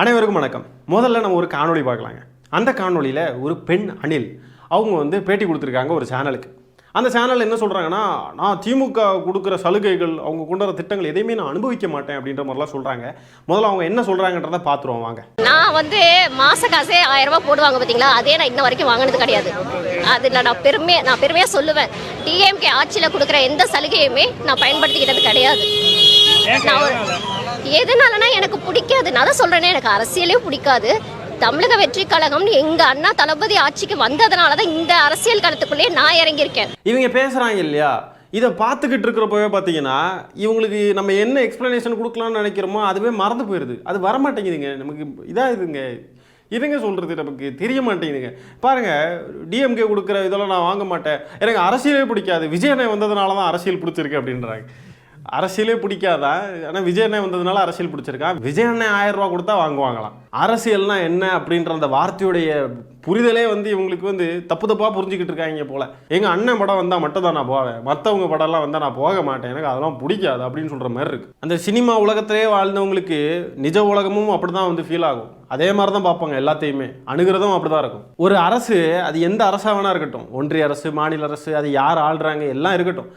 அனைவருக்கும் வணக்கம். முதல்ல நம்ம ஒரு காணொளி பார்க்கலாங்க. அந்த காணொளியில் ஒரு பெண் அணில் அவங்க வந்து பேட்டி கொடுத்துருக்காங்க ஒரு சேனலுக்கு. அந்த சேனல் என்ன சொல்கிறாங்கன்னா, நான் திமுக கொடுக்குற சலுகைகள், அவங்க கொண்டு வர திட்டங்கள் எதையுமே நான் அனுபவிக்க மாட்டேன் அப்படின்ற மாதிரிலாம் சொல்கிறாங்க. முதல்ல அவங்க என்ன சொல்கிறாங்கன்றதை பார்த்துருவோம் வாங்க. நான் வந்து மாச காசே 1000 ரூபாய் போடுவாங்க பார்த்தீங்களா, அதே நான் இன்ன வரைக்கும் வாங்கினது கிடையாது. அதில் நான் பெருமையாக சொல்லுவேன், டிஎம்கே ஆட்சியில் கொடுக்குற எந்த சலுகையுமே நான் பயன்படுத்திக்கிட்டது கிடையாது. எதனாலனா எனக்கு பிடிக்காது. நான் தான் சொல்கிறேனே, எனக்கு அரசியலே பிடிக்காது. தமிழக வெற்றி கழகம்னு எங்க அண்ணா தளபதி ஆட்சிக்கு வந்ததுனால தான் இந்த அரசியல் களத்துக்குள்ளேயே நான் இறங்கியிருக்கேன். இவங்க பேசுகிறாங்க இல்லையா, இதை பார்த்துக்கிட்டு இருக்கிறப்பவே பார்த்தீங்கன்னா இவங்களுக்கு நம்ம என்ன எக்ஸ்ப்ளனேஷன் கொடுக்கலாம்னு நினைக்கிறோமோ அதுவே மறந்து போயிடுது. அது வரமாட்டேங்குதுங்க. நமக்கு இதாகுதுங்க. இதுங்க சொல்கிறது நமக்கு தெரிய மாட்டேங்குதுங்க. பாருங்கள், டிஎம்கே கொடுக்குற இதெல்லாம் நான் வாங்க மாட்டேன், எனக்கு அரசியலே பிடிக்காது, விஜயனை வந்ததுனால தான் அரசியல் பிடிச்சிருக்கு அப்படின்றாங்க. அரசியலே பிடிக்காதா? ஆனால் விஜயண்ணே வந்ததுனால அரசியல் பிடிச்சிருக்கா? விஜயண்ணே 1000 ரூபா கொடுத்தா வாங்குவாங்களாம். அரசியல்னா என்ன அப்படின்ற அந்த வார்த்தையுடைய புரிதலே வந்து இவங்களுக்கு வந்து தப்பாக புரிஞ்சுக்கிட்டு இருக்காங்க போல. எங்கள் அண்ணன் படம் வந்தால் மட்டும் தான் நான் போவேன், மற்றவங்க படம்லாம் வந்தால் நான் போக மாட்டேன், எனக்கு அதெல்லாம் பிடிக்காது அப்படின்னு சொல்கிற மாதிரி இருக்குது. அந்த சினிமா உலகத்திலே வாழ்ந்தவங்களுக்கு நிஜ உலகமும் அப்படி தான் வந்து ஃபீல் ஆகும். அதே மாதிரி தான் பார்ப்பாங்க எல்லாத்தையுமே, அணுகிறதும் அப்படி தான் இருக்கும். ஒரு அரசு, அது எந்த அரசாக வேணா இருக்கட்டும், ஒன்றிய அரசு, மாநில அரசு, அது யார் ஆள்றாங்க எல்லாம் இருக்கட்டும்,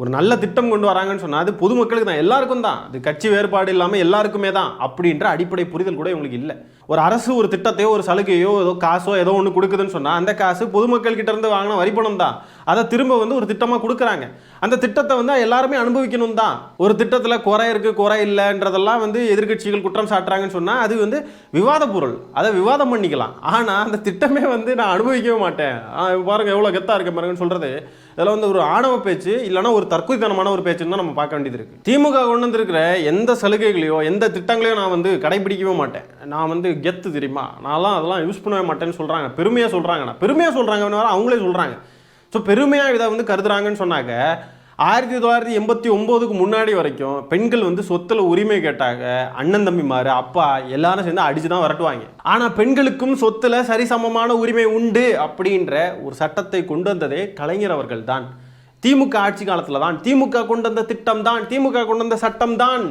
ஒரு நல்ல திட்டம் கொண்டு வராங்கன்னு சொன்னால் அது பொதுமக்களுக்கு தான், எல்லாருக்கும் தான், அது கட்சி வேறுபாடு இல்லாமல் எல்லாருக்குமே தான் அப்படின்ற அடிப்படை புரிதல் கூட இவங்களுக்கு இல்லை. ஒரு அரசு ஒரு திட்டத்தையோ ஒரு சலுகையோ ஏதோ காசோ ஏதோ ஒன்று கொடுக்குதுன்னு சொன்னால் அந்த காசு பொதுமக்கள் கிட்ட இருந்து வாங்கின வரிப்பணம் தான். அதை திரும்ப வந்து ஒரு திட்டமாக கொடுக்குறாங்க. அந்த திட்டத்தை வந்து எல்லாருமே அனுபவிக்கணும் தான். ஒரு திட்டத்தில் குறை இருக்குது குறை இல்லைன்றதெல்லாம் வந்து எதிர்கட்சிகள் குற்றம் சாட்டுறாங்கன்னு சொன்னால் அது வந்து விவாத பொருள், அதை விவாதம் பண்ணிக்கலாம். ஆனால் அந்த திட்டமே வந்து நான் அனுபவிக்கவே மாட்டேன், பாருங்கள் எவ்வளோ கெத்தாக இருக்க பாருங்கன்னு சொல்கிறது, இதெல்லாம் வந்து ஒரு ஆணவ பேச்சு, இல்லைனா ஒரு தற்கொலைத்தனமான ஒரு பேச்சுன்னு தான் நம்ம பார்க்க வேண்டியது இருக்குது. திமுக கொண்டு வந்திருக்கிற எந்த சலுகைகளையோ எந்த திட்டங்களையோ நான் வந்து கடைபிடிக்கவே மாட்டேன், நான் வந்து கெத்து தெரியுமா, நான்லாம் அதெல்லாம் யூஸ் பண்ணவே மாட்டேன்னு சொல்கிறாங்க. பெருமையாக சொல்கிறாங்கண்ணா, பெருமையாக சொல்கிறாங்க, அவங்களே சொல்கிறாங்க. ஸோ பெருமையாக இதை வந்து கருதுறாங்கன்னு சொன்னாங்க. 1989க்கு முன்னாடி வரைக்கும் பெண்கள் வந்து சொத்துல உரிமை கேட்டாங்க, அண்ணன் தம்பிமாரு அப்பா எல்லாரும் சேர்ந்து அடிச்சு தான் வரட்டுவாங்க. ஆனால் பெண்களுக்கும் சொத்துல சரிசமமான உரிமை உண்டு அப்படின்ற ஒரு சட்டத்தை கொண்டு வந்ததே கலைஞர் அவர்கள் தான். திமுக ஆட்சி காலத்தில் தான், திமுக கொண்டு வந்த திட்டம் தான், திமுக கொண்டு வந்த சட்டம் தான்.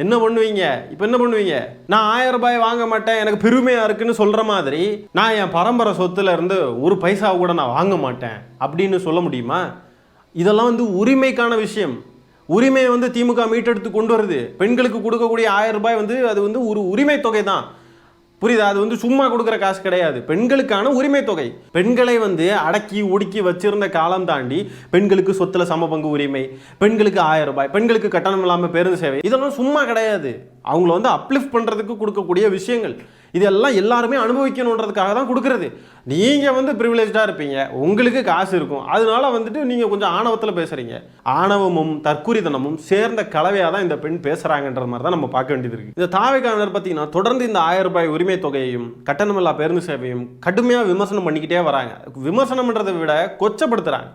என்ன பண்ணுவீங்க இப்போ? என்ன பண்ணுவீங்க? நான் 1000 ரூபாய் வாங்க மாட்டேன், எனக்கு பெருமையாக இருக்குன்னு சொல்கிற மாதிரி நான் என் பரம்பரை சொத்துல இருந்து ஒரு பைசா கூட நான் வாங்க மாட்டேன் அப்படின்னு சொல்ல முடியுமா? இதெல்லாம் வந்து உரிமைக்கான விஷயம். உரிமையை வந்து திமுக மீட்டெடுத்து கொண்டு வருது. பெண்களுக்கு கொடுக்கக்கூடிய 1000 ரூபாய் வந்து அது வந்து ஒரு உரிமை தொகை தான், புரியுதா? அது வந்து சும்மா கொடுக்குற காசு கிடையாது, பெண்களுக்கான உரிமை தொகை. பெண்களை வந்து அடக்கி ஒடுக்கி வச்சிருந்த காலம் தாண்டி பெண்களுக்கு சொத்துல சம பங்கு உரிமை, பெண்களுக்கு 1000 ரூபாய், பெண்களுக்கு கட்டணம் இல்லாமல் பேருந்து சேவை, இதெல்லாம் சும்மா கிடையாது. அவங்கள வந்து அப்லிஃப்ட் பண்ணுறதுக்கு கொடுக்கக்கூடிய விஷயங்கள். இதெல்லாம் எல்லாருமே அனுபவிக்கணுன்றதுக்காக தான் கொடுக்குறது. நீங்கள் வந்து ப்ரிவிலேஜாக இருப்பீங்க, உங்களுக்கு காசு இருக்கும், அதனால வந்துட்டு நீங்கள் கொஞ்சம் ஆணவத்தில் பேசுகிறீங்க. ஆணவமும் தற்குறித்தனமும் சேர்ந்த கலவையாக தான் இந்த பெண் பேசுகிறாங்கன்ற மாதிரி தான் நம்ம பார்க்க வேண்டியது இருக்குது. இந்த தாவேக்காரர் பார்த்தீங்கன்னா தொடர்ந்து இந்த 1000 ரூபாய் உரிமை தொகையையும் கட்டணமில்லா பேருந்து சேவையும் கடுமையாக விமர்சனம் பண்ணிக்கிட்டே வராங்க. விமர்சனம்ன்றதை விட கொச்சப்படுத்துகிறாங்க.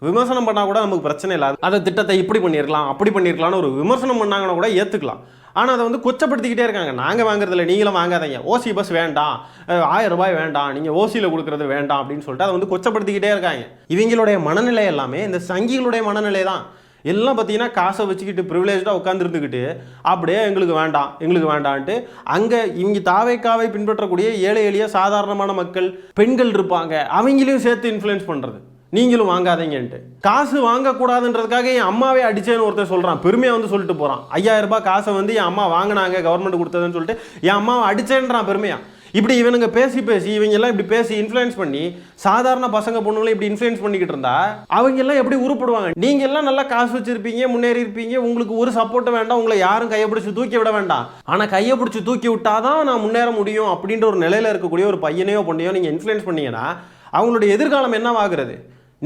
விமர்சனம் பண்ணால் கூட நமக்கு பிரச்சனை இல்லை, அந்த திட்டத்தை இப்படி பண்ணியிருக்கலாம் அப்படி பண்ணியிருக்கலாம்னு ஒரு விமர்சனம் பண்ணாங்கன்னா கூட ஏற்றுக்கலாம். ஆனால் அதை வந்து கொச்சப்படுத்திக்கிட்டே இருக்காங்க. நாங்கள் வாங்குறதில்ல, நீங்களும் வாங்காதீங்க, ஓசி பஸ் வேண்டாம், 1000 ரூபாய் வேண்டாம், நீங்கள் ஓசியில் கொடுக்குறது வேண்டாம் அப்படின்னு சொல்லிட்டு அதை வந்து கொச்சப்படுத்திக்கிட்டே இருக்காங்க. இவங்களுடைய மனநிலை எல்லாமே இந்த சங்கிகளுடைய மனநிலை தான். எல்லாம் பார்த்தீங்கன்னா காசை வச்சுக்கிட்டு ப்ரிவிலேஜாக உட்காந்துருந்துக்கிட்டு அப்படியே எங்களுக்கு வேண்டாம் எங்களுக்கு வேண்டான்ட்டு அங்கே இவங்க தாவேக்காவை பின்பற்றக்கூடிய ஏழை எளிய சாதாரணமான மக்கள் பெண்கள் இருப்பாங்க, அவங்களையும் சேர்த்து இன்ஃப்ளூயன்ஸ் பண்ணுறது. நீங்களும் வாங்காதீங்கன்ட்டு காசு வாங்கக்கூடாதுன்றதுக்காக என் அம்மாவே அடிச்சேன்னு ஒருத்தர் சொல்கிறான், பெருமையாக வந்து சொல்லிட்டு போகிறான். 5000 ரூபாய் காசை வந்து என் அம்மா வாங்கினாங்க, கவர்மெண்ட் கொடுத்ததுன்னு சொல்லிட்டு என் அம்மாவை அடிச்சேன்றான் பெருமையாக. இப்படி இவனுங்க பேசி இவங்க எல்லாம் இப்படி பேசி இன்ஃப்ளூயன்ஸ் பண்ணி சாதாரண பசங்க பொண்ணுங்களை இப்படி இன்ஃப்ளூயன்ஸ் பண்ணிக்கிட்டு இருந்தா அவங்க எல்லாம் எப்படி உருப்படுவாங்க? நீங்க எல்லாம் நல்லா காசு வச்சிருப்பீங்க, முன்னேறி இருப்பீங்க, உங்களுக்கு ஒரு சப்போர்ட் வேண்டாம், உங்களை யாரும் கையை பிடிச்சி தூக்கி விட வேண்டாம். ஆனால் கையை பிடிச்சி தூக்கி விட்டாதான் நான் முன்னேற முடியும் அப்படின்ற ஒரு நிலையில இருக்கக்கூடிய ஒரு பையனையோ பொண்ணையோ நீங்க இன்ஃப்ளூயன்ஸ் பண்ணீங்கன்னா அவங்களுடைய எதிர்காலம் என்னவாகிறது?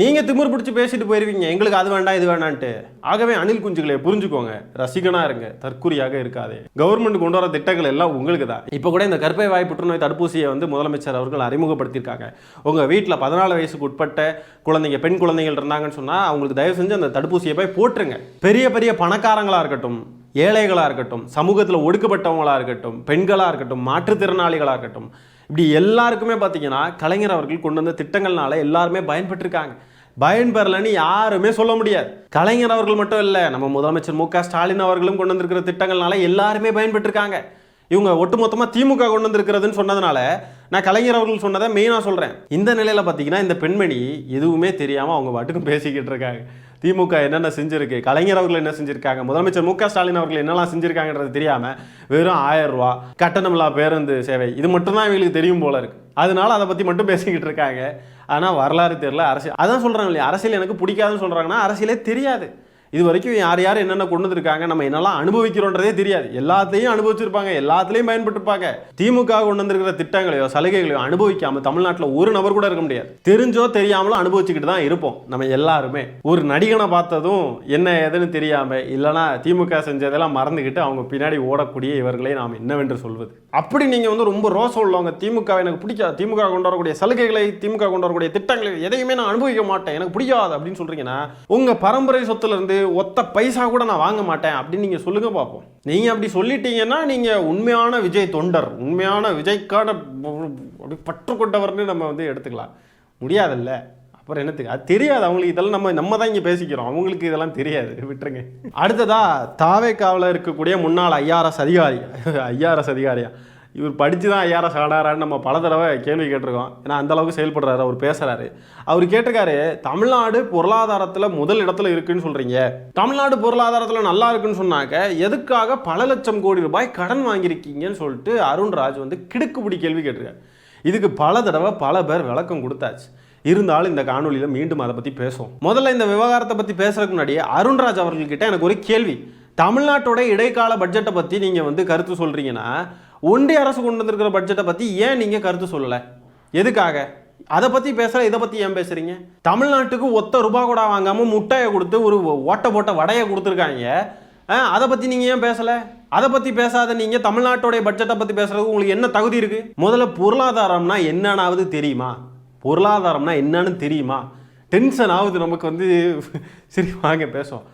நீங்கள் திமிர் பிடிச்சி பேசிட்டு போயிருவீங்க, எங்களுக்கு அது வேண்டாம் இது வேண்டான்ட்டு. ஆகவே அணில் குஞ்சுகளை புரிஞ்சுக்கோங்க, ரசிகனாக இருங்க, தற்குறியாக இருக்காது. கவர்மெண்ட் கொண்டு வர திட்டங்கள் எல்லாம் உங்களுக்கு தான். இப்போ கூட இந்த கர்ப்பை வாய் புற்றுநோய் தடுப்பூசியை வந்து முதலமைச்சர் அவர்கள் அறிமுகப்படுத்தியிருக்காங்க. உங்கள் வீட்டில் 14 வயசுக்கு உட்பட்ட குழந்தைங்க, பெண் குழந்தைகள் இருந்தாங்கன்னு சொன்னால் அவங்களுக்கு தயவு செஞ்சு அந்த தடுப்பூசியை போய் போட்டுருங்க. பெரிய பெரிய பணக்காரங்களாக இருக்கட்டும், ஏழைகளாக இருக்கட்டும், சமூகத்தில் ஒடுக்கப்பட்டவங்களாக இருக்கட்டும், பெண்களாக இருக்கட்டும், மாற்றுத்திறனாளிகளாக இருக்கட்டும், இப்படி எல்லாருக்குமே பார்த்தீங்கன்னா கலைஞர் அவர்கள் கொண்டு வந்த திட்டங்கள்னால எல்லாருமே பயன்பெற்றிருக்காங்க. பயன்பெறலன்னு யாருமே சொல்ல முடியாது. கலைஞர் அவர்கள் மட்டும் இல்லை, நம்ம முதலமைச்சர் மு.க. ஸ்டாலின் அவர்களும் கொண்டு வந்திருக்கிற திட்டங்கள்னால எல்லாருமே பயன்பெற்றிருக்காங்க. இவங்க ஒட்டுமொத்தமாக திமுக கொண்டு வந்திருக்கிறதுன்னு சொன்னதுனால நான் கலைஞர் அவர்கள் சொன்னதை மெயினாக சொல்கிறேன். இந்த நிலையில் பார்த்தீங்கன்னா இந்த பெண்மணி எதுவுமே தெரியாமல் அவங்க பாட்டுக்கும் பேசிக்கிட்டு இருக்காங்க. திமுக என்னென்ன செஞ்சுருக்கு, கலைஞர் அவர்கள் என்ன செஞ்சுருக்காங்க, முதலமைச்சர் மு.க. ஸ்டாலின் அவர்கள் என்னெல்லாம் செஞ்சுருக்காங்கன்றது தெரியாமல் வெறும் 1000 ரூபா கட்டணமில்லா பேருந்து சேவை இது மட்டும்தான் இவங்களுக்கு தெரியும் போல இருக்குது. அதனால அதை பற்றி மட்டும் பேசிக்கிட்டு இருக்காங்க. ஆனால் வரலாறு தெரியல, அரசியல். அதான் சொல்கிறாங்க இல்லையா, அரசியல் எனக்கு பிடிக்காதுன்னு சொல்கிறாங்கன்னா அரசியலே தெரியாது. இது வரைக்கும் யார் யார் என்னென்ன கொண்டு வந்திருக்காங்க, நம்ம என்னெல்லாம் அனுபவிக்கிறோன்றதே தெரியாது. எல்லாத்தையும் அனுபவிச்சிருப்பாங்க, எல்லாத்துலேயும் பயன்பட்டுருப்பாங்க. திமுக கொண்டு வந்திருக்கிற திட்டங்களையோ சலுகைகளையோ அனுபவிக்காமல் தமிழ்நாட்டில் ஒரு நபர் கூட இருக்க முடியாது. தெரிஞ்சோ தெரியாமலோ அனுபவிச்சுக்கிட்டு தான் இருப்போம் நம்ம எல்லாருமே. ஒரு நடிகனை பார்த்ததும் என்ன ஏதுன்னு தெரியாமல், இல்லைனா திமுக செஞ்சதெல்லாம் மறந்துக்கிட்டு அவங்க பின்னாடி ஓடக்கூடிய இவர்களை நாம் என்னவென்று சொல்வது? அப்படி நீங்கள் வந்து ரொம்ப ரோசம் உள்ளவங்க, திமுக எனக்கு பிடிக்காது, திமுக கொண்டு வரக்கூடிய சலுகைகளை, திமுக கொண்டு வரக்கூடிய திட்டங்களை எதையுமே நான் அனுபவிக்க மாட்டேன், எனக்கு பிடிக்காது அப்படின்னு சொல்றீங்கன்னா உங்கள் பரம்பரை சொத்துல இருந்து ஒத்த பைசா கூட நான் வாங்க மாட்டேன் அப்படின்னு நீங்க சொல்லுங்க பார்ப்போம். நீங்க அப்படி சொல்லிட்டீங்கன்னா நீங்க உண்மையான விஜய் தொண்டர், உண்மையான விஜய்க்கான பற்று கொண்டவர்னு நம்ம வந்து எடுத்துக்கலாம். முடியாதுல்ல, அப்புறம் என்னத்துக்கு? அது தெரியாது அவங்களுக்கு. இதெல்லாம் நம்ம தான் இங்கே பேசிக்கிறோம், அவங்களுக்கு இதெல்லாம் தெரியாது, விட்டுருங்க. அடுத்ததா தாவேக்காவில் இருக்கக்கூடிய முன்னாள் ஐஆர்எஸ் அதிகாரியா இவர் படித்து தான் ஐஆர்எஸ் ஆடாரான்னு நம்ம பல தடவை கேள்வி கேட்டிருக்கோம். ஏன்னா அந்தளவுக்கு செயல்படுறாரு, அவர் பேசுகிறாரு. அவர் கேட்டிருக்காரு, தமிழ்நாடு பொருளாதாரத்தில் முதல் இடத்துல இருக்குன்னு சொல்கிறீங்க, தமிழ்நாடு பொருளாதாரத்தில் நல்லா இருக்குன்னு சொன்னாக்க எதுக்காக பல லட்சம் கோடி ரூபாய் கடன் வாங்கியிருக்கீங்கன்னு சொல்லிட்டு அருண்ராஜ் வந்து கிடுக்குப்பிடி கேள்வி கேட்டிருக்காரு. இதுக்கு பல தடவை பல பேர் விளக்கம் கொடுத்தாச்சு. இருந்தாலும் இந்த காணொலியில் மீண்டும் அதை பற்றி பேசுவோம். முதல்ல இந்த விவகாரத்தை பற்றி பேசுறதுக்கு முன்னாடியே அருண்ராஜ் அவர்கள்கிட்ட எனக்கு ஒரு கேள்வி. தமிழ்நாட்டோட இடைக்கால பட்ஜெட்டை பற்றி நீங்கள் வந்து கருத்து சொல்கிறீங்கன்னா ஒன்றிய அரசு கொண்டு வந்திருக்கிற பட்ஜெட்டை பற்றி ஏன் நீங்கள் கருத்து சொல்லலை? எதுக்காக? அதை பற்றி பேசுகிற, இதை பற்றி ஏன் பேசுகிறீங்க? தமிழ்நாட்டுக்கு ஒத்த ரூபா கூட வாங்காமல் முட்டையை கொடுத்து ஒரு ஓட்ட போட்ட வடையை கொடுத்துருக்காங்க. அதை பற்றி நீங்கள் ஏன் பேசலை? அதை பற்றி பேசாத நீங்கள் தமிழ்நாட்டோடைய பட்ஜெட்டை பற்றி பேசுகிறதுக்கு உங்களுக்கு என்ன தகுதி இருக்குது? முதல்ல பொருளாதாரம்னா என்னன்னாவது தெரியுமா? பொருளாதாரம்னா என்னன்னு தெரியுமா? டென்ஷன் ஆகுது நமக்கு வந்து. சரி வாங்க பேசுவோம்.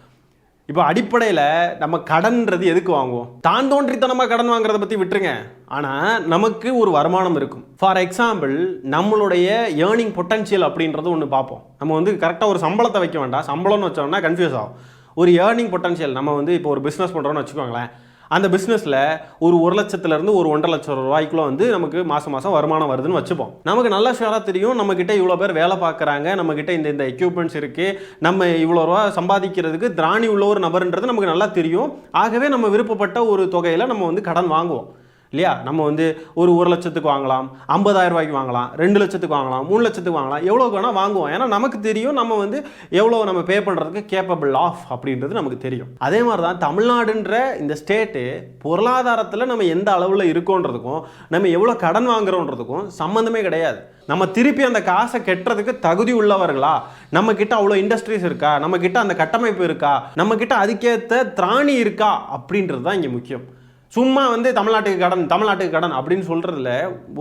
இப்போ அடிப்படையில் நம்ம கடன்றது எதுக்கு வாங்குவோம்? தான் தோன்றித்தனமாக கடன் வாங்குறத பற்றி விட்டுருங்க. ஆனால் நமக்கு ஒரு வருமானம் இருக்கும். ஃபார் எக்ஸாம்பிள், நம்மளுடைய ஏர்னிங் பொட்டன்ஷியல் அப்படின்றது ஒன்று பார்ப்போம். நம்ம வந்து கரெக்டாக ஒரு சம்பளத்தை வைக்க வேண்டாம். சம்பளம்னு வச்சோம்னா கன்ஃபியூஸ் ஆகும். ஒரு ஏர்னிங் பொட்டன்ஷியல், நம்ம வந்து இப்போ ஒரு பிஸ்னஸ் பண்ணுறோன்னு வச்சுக்கோங்களேன். அந்த பிஸ்னஸில் ஒரு 1 லட்சத்துலேருந்து ஒரு 1.5 லட்சம் ரூபாய்க்குள்ள வந்து நமக்கு மாதம் வருமானம் வருதுன்னு வச்சுப்போம். நமக்கு நல்ல ஷேராக தெரியும், நம்மக்கிட்ட இவ்வளோ பேர் வேலை பார்க்குறாங்க, நம்மக்கிட்ட இந்த எக்யூப்மெண்ட்ஸ் இருக்குது, நம்ம இவ்வளோ ரூபா சம்பாதிக்கிறதுக்கு திராணி உள்ள ஒரு நபர்ன்றது நமக்கு நல்லா தெரியும். ஆகவே நம்ம விருப்பப்பட்ட ஒரு தொகையில் நம்ம வந்து கடன் வாங்குவோம் இல்லையா? நம்ம வந்து ஒரு 1 லட்சத்துக்கு வாங்கலாம், 50,000 ரூபாய்க்கு வாங்கலாம், 2 லட்சத்துக்கு வாங்கலாம், 3 லட்சத்துக்கு வாங்கலாம், எவ்வளோக்கு வேணால் வாங்குவோம். ஏன்னா நமக்கு தெரியும் நம்ம வந்து எவ்வளோ நம்ம பே பண்ணுறதுக்கு கேப்பபிள் ஆஃப் அப்படின்றது நமக்கு தெரியும். அதே மாதிரி தான் தமிழ்நாடுன்ற இந்த ஸ்டேட்டு பொருளாதாரத்தில் நம்ம எந்த அளவில் இருக்கோன்றதுக்கும் நம்ம எவ்வளோ கடன் வாங்குறோன்றதுக்கும் சம்மந்தமே கிடையாது. நம்ம திருப்பி அந்த காசை கெட்டுறதுக்கு தகுதி உள்ளவர்களா, நம்ம கிட்ட அவ்வளோ இண்டஸ்ட்ரீஸ் இருக்கா, நம்ம கிட்ட அந்த கட்டமைப்பு இருக்கா, நம்ம கிட்ட அதுக்கேற்ற திராணி இருக்கா அப்படின்றது தான் இங்கே முக்கியம். சும்மா வந்து தமிழ்நாட்டுக்கு கடன் அப்படின்னு சொல்கிறதுல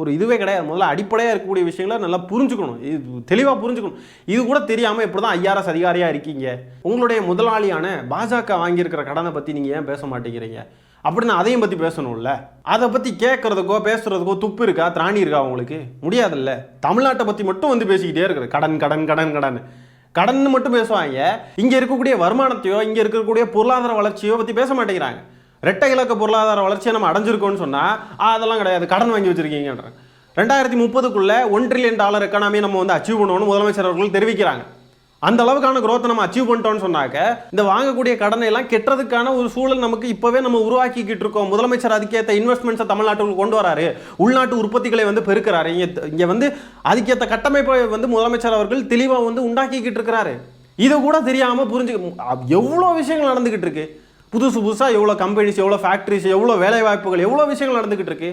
ஒரு இதுவே கிடையாது. முதல்ல அடிப்படையாக இருக்கக்கூடிய விஷயங்களை நல்லா புரிஞ்சுக்கணும், இது தெளிவாக புரிஞ்சுக்கணும். இது கூட தெரியாமல் எப்படி தான் ஐஆர்எஸ் அதிகாரியாக இருக்கீங்க? உங்களுடைய முதலாளியான பாஜக வாங்கியிருக்கிற கடனை பற்றி நீங்கள் ஏன் பேச மாட்டேங்கிறீங்க? அப்படின்னு அதையும் பற்றி பேசணும்ல. அதை பற்றி கேட்குறதுக்கோ பேசுகிறதுக்கோ துப்பு இருக்கா, திராணி இருக்கா உங்களுக்கு? முடியாதுல்ல. தமிழ்நாட்டை பற்றி மட்டும் வந்து பேசிக்கிட்டே இருக்கிறது, கடன் மட்டும் பேசுவாங்க. இங்கே இருக்கக்கூடிய வருமானத்தையோ இங்கே இருக்கக்கூடிய பொருளாதார வளர்ச்சியோ பற்றி பேச மாட்டேங்கிறாங்க. ரெட்டை இலக்க பொருளாதார வளர்ச்சியை நம்ம அடைஞ்சிருக்கோம்னு சொன்னால் அதெல்லாம் கிடையாது, கடன் வாங்கி வச்சுருக்கீங்கன்ற. 2030க்குள்ளே $1 trillion எக்கானமியை நம்ம வந்து அச்சீவ் பண்ணுவோம்னு முதலமைச்சர் அவர்கள் தெரிவிக்கிறாங்க. அந்த அளவுக்கான growth நம்ம அச்சீவ் பண்ணிட்டோம்னு சொன்னாக்க இந்த வாங்கக்கூடிய கடனை எல்லாம் கெட்டுறதுக்கான ஒரு சூழல் நமக்கு இப்போவே நம்ம உருவாக்கிக்கிட்டு இருக்கோம். முதலமைச்சர் அதுக்கேற்ற இன்வெஸ்ட்மெண்ட்ஸை தமிழ்நாட்டுக்கு கொண்டு வராரு, உள்நாட்டு உற்பத்திகளை வந்து பெருக்கிறாரு. இங்கே வந்து அதுக்கேற்ற கட்டமைப்பை வந்து முதலமைச்சர் அவர்கள் தெளிவாக வந்து உண்டாக்கிக்கிட்டு இருக்கிறாரு. இதை கூட தெரியாமல் எவ்வளோ விஷயங்கள் நடந்துக்கிட்டு இருக்கு. புதுசாக எவ்வளோ கம்பெனிஸ், எவ்வளோ ஃபேக்ட்ரிஸ், எவ்வளோ வேலைவாய்ப்புகள், எவ்வளோ விஷயங்கள் நடந்துக்கிட்டு இருக்கு.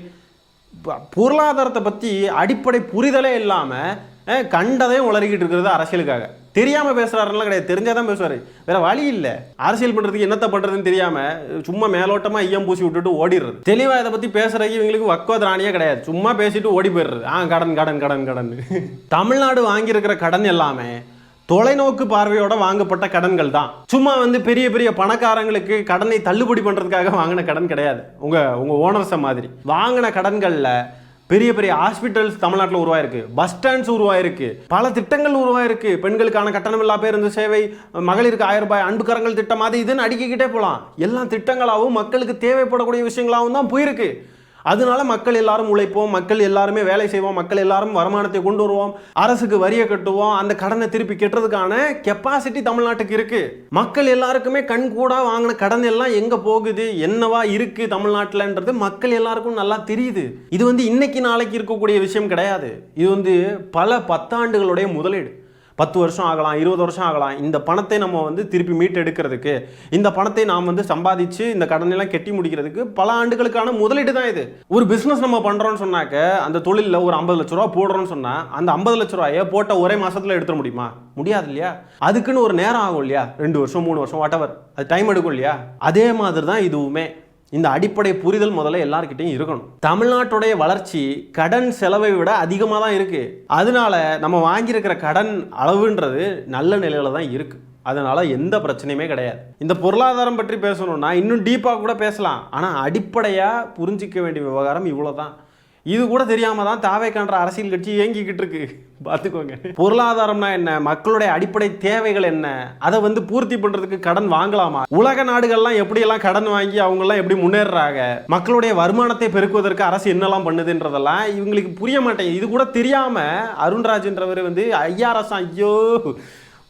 பொருளாதாரத்தை பற்றி அடிப்படை புரிதலே இல்லாமல் கண்டதையும் உளறிக்கிட்டு இருக்கிறது அரசியலுக்காக. தெரியாமல் பேசுகிறாருலாம் கிடையாது, தெரிஞ்சாதான் பேசுவார், வேற வழி இல்லை. அரசியல் பண்ணுறதுக்கு என்னத்தை பண்ணுறதுன்னு தெரியாமல் சும்மா மேலோட்டமாக ஐயம் பூசி விட்டுட்டு ஓடிடுறது. தெளிவாக இதை பற்றி பேசுறதுக்கு இவங்களுக்கு வக்குவதிராணியே கிடையாது, சும்மா பேசிட்டு ஓடி போயிடுறது. கடன். தமிழ்நாடு வாங்கியிருக்கிற கடன் எல்லாமே தொலைநோக்கு பார்வையோட வாங்கப்பட்ட கடன்கள் தான். சும்மா வந்து பெரிய பெரிய பணக்காரங்களுக்கு கடனை தள்ளுபடி பண்ணுறதுக்காக வாங்கின கடன் கிடையாது. உங்கள் ஓனர்ஸை மாதிரி வாங்கின கடன்களில் பெரிய பெரிய ஹாஸ்பிட்டல்ஸ் தமிழ்நாட்டில் உருவாயிருக்கு, பஸ் ஸ்டாண்ட்ஸ் உருவாயிருக்கு, பல திட்டங்கள் உருவாயிருக்கு. பெண்களுக்கான கட்டணமில்லா பேருந்து சேவை, மகளிருக்கு 1000 ரூபாய் அன்புக்கரங்கள் திட்டம், அது இதுன்னு அடிக்கிக்கிட்டே போகலாம். எல்லா திட்டங்களாகவும் மக்களுக்கு தேவைப்படக்கூடிய விஷயங்களாகவும் தான் போயிருக்கு. அதனால மக்கள் எல்லாரும் உழைப்போம், மக்கள் எல்லாருமே வேலை செய்வோம், மக்கள் எல்லாரும் வருமானத்தை கொண்டு வருவோம், அரசுக்கு வரியை கட்டுவோம், அந்த கடனை திருப்பி கட்டுறதுக்கான கெப்பாசிட்டி தமிழ்நாட்டுக்கு இருக்கு. மக்கள் எல்லாருக்குமே கண் கூட வாங்கின கடன் எல்லாம் எங்க போகுது, என்னவா இருக்கு தமிழ்நாட்டில்ன்றது மக்கள் எல்லாருக்கும் நல்லா தெரியுது. இது இன்னைக்கு நாளைக்கு இருக்கக்கூடிய விஷயம் கிடையாது. இது பல பத்தாண்டுகளுடைய முதலீடு. 10 வருஷம் ஆகலாம், 20 வருஷம் ஆகலாம். இந்த பணத்தை நம்ம திருப்பி மீட்டு எடுக்கிறதுக்கு, இந்த பணத்தை நாம் சம்பாதிச்சு இந்த கடனெல்லாம் கட்டி முடிக்கிறதுக்கு பல ஆண்டுகளுக்கான முதலீடு தான் இது. ஒரு பிஸ்னஸ் நம்ம பண்ணுறோம்னு சொன்னாக்க, அந்த தொழிலில் ஒரு 50 லட்ச ரூபா போடுறோம்னு சொன்னால் அந்த 50 லட்ச ரூபாயை போட்ட ஒரே மாதத்தில் எடுத்துட முடியுமா? முடியாது இல்லையா? அதுக்குன்னு ஒரு நேரம் ஆகும் இல்லையா? 2 வருஷம் 3 வருஷம் வாட்டவர், அது டைம் எடுக்கும் இல்லையா? அதே மாதிரி தான் இதுவுமே. இந்த அடிப்படை புரிதல் முதல்ல எல்லார்கிட்டையும் இருக்கணும். தமிழ்நாட்டுடைய வளர்ச்சி கடன் செலவை விட அதிகமாக தான் இருக்கு. அதனால நம்ம வாங்கியிருக்கிற கடன் அளவுன்றது நல்ல நிலையில தான் இருக்கு. அதனால எந்த பிரச்சனையுமே கிடையாது. இந்த பொருளாதாரம் பற்றி பேசணும்னா இன்னும் டீப்பாக கூட பேசலாம். ஆனால் அடிப்படையாக புரிஞ்சிக்க வேண்டிய விவகாரம் இவ்வளோதான். இது கூட தெரியாம தான் தாவேக்கான்ற அரசியல் கட்சி இயங்கிக்கிட்டு இருக்கு. பார்த்துக்கோங்க. பொருளாதாரம்னா என்ன, மக்களுடைய அடிப்படை தேவைகள் என்ன, அதை பூர்த்தி பண்றதுக்கு கடன் வாங்கலாமா, உலக நாடுகள்லாம் எப்படியெல்லாம் கடன் வாங்கி அவங்கெல்லாம் எப்படி முன்னேறாங்க, மக்களுடைய வருமானத்தை பெருக்குவதற்கு அரசு என்னெல்லாம் பண்ணுதுன்றதெல்லாம் இவங்களுக்கு புரிய மாட்டேங்குது. இது கூட தெரியாம அருண்ராஜ்ன்றவர் ஐஆர்எஸ் ஐயோ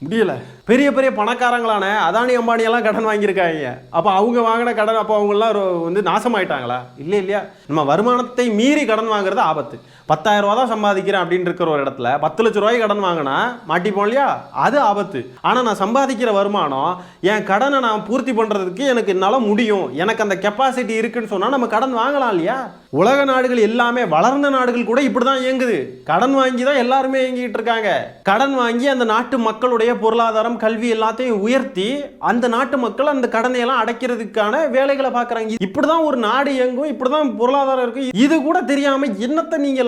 முடியல, பெரிய பெரிய பணக்காரங்களான அதானி அம்பானியெல்லாம் கடன் வாங்கியிருக்காங்க. அப்போ அவங்க வாங்கின கடன் அப்போ அவங்கெல்லாம் நாசமாயிட்டாங்களா? இல்லை இல்லையா? நம்ம வருமானத்தை மீறி கடன் வாங்குறது ஆபத்து. 10,000 ரூபா தான் சம்பாதிக்கிறேன் அப்படின்னு இருக்கிற ஒரு இடத்துல 10 லட்ச ரூபாய்க்கு கடன் வாங்கினா மாட்டிப்போம் இல்லையா? அது ஆபத்து. ஆனால் நான் சம்பாதிக்கிற வருமானம் என் கடனை நான் பூர்த்தி பண்ணுறதுக்கு எனக்கு என்னால் முடியும், எனக்கு அந்த கெப்பாசிட்டி இருக்குன்னு சொன்னால் நம்ம கடன் வாங்கலாம் இல்லையா? உலக நாடுகள் எல்லாமே, வளர்ந்த நாடுகள் கூட இப்படி தான் இயங்குது. கடன் வாங்கி தான் எல்லாருமே இயங்கிட்டு இருக்காங்க. கடன் வாங்கி அந்த நாட்டு மக்களுடைய பொருளாதாரம், கல்வி எல்லாத்தையும் உயர்த்தி அந்த நாட்டு மக்கள் அந்த கடனை எல்லாம் அடைக்கிறதுக்கான வேலைகளை பார்க்குறாங்க. இப்படிதான் ஒரு நாடு இயங்கும், இப்படிதான் பொருளாதாரம் இருக்கும். இது கூட தெரியாம என்னத்தை நீங்க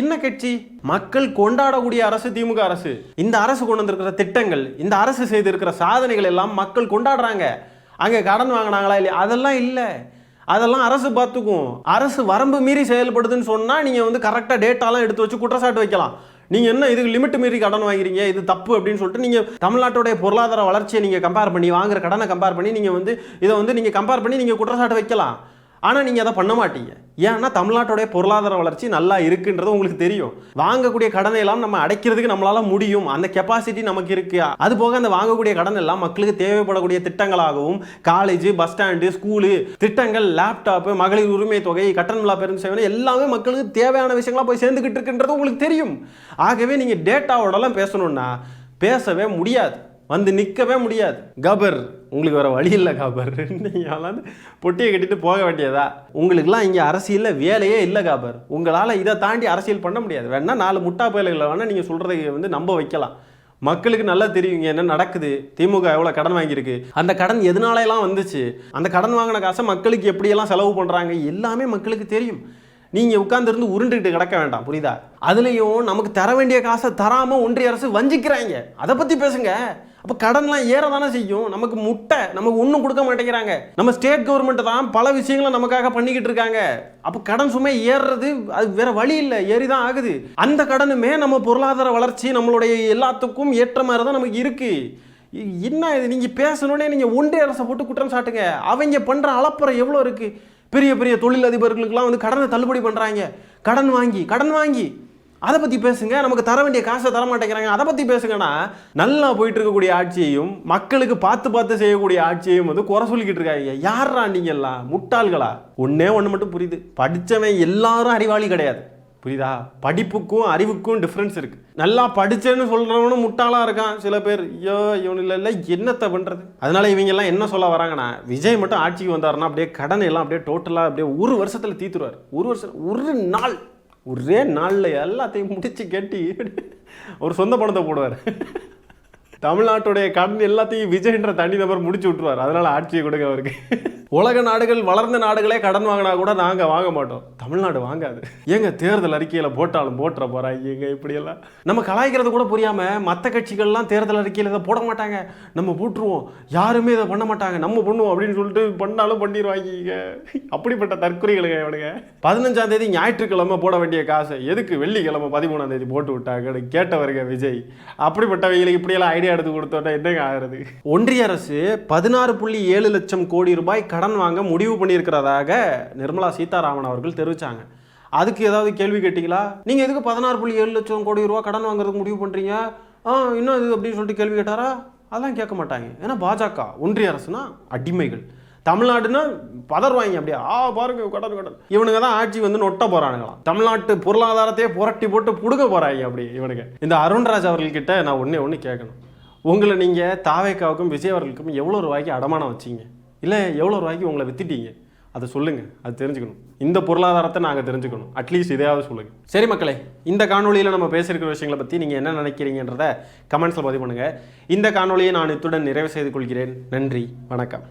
என்ன கட்சி? மக்கள் கொண்டாடக்கூடிய அரசு திமுக அரசு. இந்த அரசு கொண்டு வந்திருக்கிற திட்டங்கள், இந்த அரசு செய்திருக்கிற சாதனைகள் எல்லாம் மக்கள் கொண்டாடுறாங்க. அங்க கடன் வாங்கினாங்களா இல்லையா? அதெல்லாம் இல்லை. அதெல்லாம் அரசு பார்த்துக்கும். அரசு வரம்பு மீறி செயல்படுதுன்னு சொன்னா நீங்க கரெக்டா டேட்டாலாம் எடுத்து வச்சு குற்றச்சாட்டு வைக்கலாம். நீங்க என்ன இதுக்கு லிமிட் மீறி கடன் வாங்குறீங்க, இது தப்பு அப்படின்னு சொல்லிட்டு நீங்க தமிழ்நாட்டுடைய பொருளாதார வளர்ச்சியை நீங்க கம்பேர் பண்ணி, வாங்குற கடனை கம்பேர் பண்ணி நீங்க இதை நீங்க கம்பேர் பண்ணி நீங்க குற்றச்சாட்டு வைக்கலாம். ஆனால் நீங்கள் அதை பண்ண மாட்டீங்க. ஏன்னா தமிழ்நாட்டுடைய பொருளாதார வளர்ச்சி நல்லா இருக்குன்றது உங்களுக்கு தெரியும். வாங்கக்கூடிய கடனை எல்லாம் நம்ம அடைக்கிறதுக்கு நம்மளால முடியும், அந்த கெப்பாசிட்டி நமக்கு இருக்கு. அது போக அந்த வாங்கக்கூடிய கடன் எல்லாம் மக்களுக்கு தேவைப்படக்கூடிய திட்டங்களாகவும், காலேஜ், பஸ் ஸ்டாண்டு, ஸ்கூலு திட்டங்கள், லேப்டாப்பு, மகளிர் உரிமை தொகை, கட்டணமில்லா பேருந்து சேவை எல்லாமே மக்களுக்கு தேவையான விஷயங்களா போய் சேர்ந்துக்கிட்டு இருக்குன்றது உங்களுக்கு தெரியும். ஆகவே நீங்கள் டேட்டாவோடலாம் பேசணும்னா பேசவே முடியாது, நிற்கவே முடியாது. கபர் உங்களுக்கு வேற வழி இல்லை. கபர் நீங்கள் பொட்டியை கட்டிட்டு போக வேண்டியதா? உங்களுக்குலாம் இங்கே அரசியலில் வேலையே இல்லை கபர். உங்களால் இதை தாண்டி அரசியல் பண்ண முடியாது. வேணா 4 முட்டா பயல்களை வேணால் நீங்கள் சொல்கிறத நம்ப வைக்கலாம். மக்களுக்கு நல்லா தெரியுங்க என்ன நடக்குது, திமுக எவ்வளோ கடன் வாங்கியிருக்கு, அந்த கடன் எதனாலலாம் வந்துச்சு, அந்த கடன் வாங்கின காசை மக்களுக்கு எப்படியெல்லாம் செலவு பண்ணுறாங்க, எல்லாமே மக்களுக்கு தெரியும். நீங்கள் உட்கார்ந்துருந்து உருண்டுகிட்டு கிடக்க வேண்டாம், புரியுதா? அதுலேயும் நமக்கு தர வேண்டிய காசை தராமல் ஒன்றிய அரசு வஞ்சிக்கிறாங்க. அதை பற்றி பேசுங்க. அப்போ கடன்லாம் ஏற தானே செய்யும். நமக்கு நமக்கு ஒன்றும் கொடுக்க மாட்டேங்கிறாங்க. நம்ம ஸ்டேட் கவர்மெண்ட் தான் பல விஷயங்களை நமக்காக பண்ணிக்கிட்டு இருக்காங்க. அப்போ கடன் சுமை ஏறுறது அது வேற வழி இல்லை, ஏறிதான் ஆகுது. அந்த கடனுமே நம்ம பொருளாதார வளர்ச்சி நம்மளுடைய எல்லாத்துக்கும் ஏற்ற மாதிரி தான் நமக்கு இருக்கு. என்ன இது நீங்கள் பேசணுன்னே நீங்கள் ஒன்றிய அரசை போட்டு குற்றம் சாட்டுங்க. அவங்க பண்ணுற அலப்பறை எவ்வளோ இருக்கு. பெரிய பெரிய தொழிலதிபர்களுக்கெல்லாம் கடனை தள்ளுபடி பண்ணுறாங்க. கடன் வாங்கி அதை பற்றி பேசுங்க. நமக்கு தர வேண்டிய காசை தர மாட்டேங்கிறாங்க, அதை பற்றி பேசுங்கன்னா நல்லா போயிட்டு இருக்கக்கூடிய ஆட்சியையும் மக்களுக்கு பார்த்து செய்யக்கூடிய ஆட்சியையும் குறை சொல்லிக்கிட்டு இருக்காங்க. யாரா நீங்கள் எல்லாம் முட்டாள்களா? ஒன்னே ஒன்று மட்டும் புரியுது, படித்தவன் எல்லாரும் அறிவாளி கிடையாது, புரியுதா? படிப்புக்கும் அறிவுக்கும் டிஃப்ரென்ஸ் இருக்கு. நல்லா படிச்சேன்னு சொல்றவனும் முட்டாளா இருக்கான் சில பேர். ஐயோ இவனு இல்லை என்னத்தை பண்றது? அதனால இவங்க எல்லாம் என்ன சொல்ல வராங்கன்னா, விஜய் மட்டும் ஆட்சிக்கு வந்தாருன்னா அப்படியே கடனை எல்லாம் அப்படியே டோட்டலா அப்படியே ஒரு வருஷத்துல தீத்துருவார். ஒரே நாள்ல எல்லாத்தையும் முடிச்சு கட்டி ஒரு சொந்த பணத்தை போடுவார். தமிழ்நாட்டுடைய கடன் எல்லாத்தையும் விஜய்ன்ற தனி நபர் முடிச்சு விட்டுருவார். அதனால ஆட்சியை கொடுங்க அவருக்கு. உலக நாடுகள், வளர்ந்த நாடுகளே கடன் வாங்கினா கூட நாங்கள் வாங்க மாட்டோம், தமிழ்நாடு வாங்காது. ஏங்க தேர்தல் அறிக்கையில் போட்டாலும் போட்டுற போறாங்க இப்படியெல்லாம். நம்ம கலாய்க்கிறது கூட புரியாம மற்ற கட்சிகள்லாம் தேர்தல் அறிக்கையில் இதை போட மாட்டாங்க, நம்ம போட்டுருவோம், யாருமே இதை பண்ண மாட்டாங்க, நம்ம பண்ணுவோம் அப்படின்னு சொல்லிட்டு பண்ணாலும் பண்ணிடுவாங்க. அப்படிப்பட்ட தற்கொலைகளுங்க இவனுங்க. 15ஆம் தேதி ஞாயிற்றுக்கிழமை போட வேண்டிய காசை எதுக்கு வெள்ளிக்கிழமை 13ஆம் தேதி போட்டு விட்டாங்க கேட்டவருங்க விஜய். அப்படிப்பட்டவைகளுக்கு இப்படியெல்லாம் ஐடியா எடுத்து கொடுத்தோன்னா என்னங்க ஆகிறது? ஒன்றிய அரசு 16.7 லட்சம் கோடி ரூபாய் கடன் வாங்க முடிவு பண்ணியிருக்கிறதாக நிர்மலா சீதாராமன் அவர்கள் தெரிவித்தார். தெரிவிச்சாங்க. அதுக்கு ஏதாவது கேள்வி கேட்டிங்களா? நீங்கள் எதுக்கு 16.7 லட்சம் கோடி ரூபா கடன் வாங்குறதுக்கு முடிவு பண்ணுறீங்க, இன்னும் இது அப்படின்னு சொல்லிட்டு கேள்வி கேட்டாரா? அதெல்லாம் கேட்க மாட்டாங்க. ஏன்னா பாஜக ஒன்றிய அரசுனா அடிமைகள், தமிழ்நாடுனா பதறுவாங்க அப்படியே. பாருங்க கடன் கடன். இவனுங்க தான் ஆட்சி வந்து நொட்ட போறானுங்களாம். தமிழ்நாட்டு பொருளாதாரத்தையே புரட்டி போட்டு புடுங்க போறாங்க அப்படி இவனுங்க. இந்த அருண்ராஜ் அவர்கள்கிட்ட நான் ஒன்று கேட்கணும். உங்களை நீங்கள் தாவேக்காவுக்கும் விஜய் அவர்களுக்கும் எவ்வளோ ரூபாய்க்கு அடமானம் வச்சிங்க, இல்லை எவ்வளோ ரூபாய்க்கு உங்களை வித்துட்டீங்க, அதை சொல்லுங்கள். அது தெரிஞ்சுக்கணும். இந்த பொருளாதாரத்தை நாங்கள் தெரிஞ்சுக்கணும். அட்லீஸ்ட் இதையாவது சொல்லுங்கள். சரி மக்களே, இந்த காணொலியில் நம்ம பேசியிருக்கிற விஷயங்களை பற்றி நீங்கள் என்ன நினைக்கிறீங்கன்றத கமெண்ட்ஸில் பதிவு பண்ணுங்கள். இந்த காணொலியை நான் இத்துடன் நிறைவு செய்து கொள்கிறேன். நன்றி, வணக்கம்.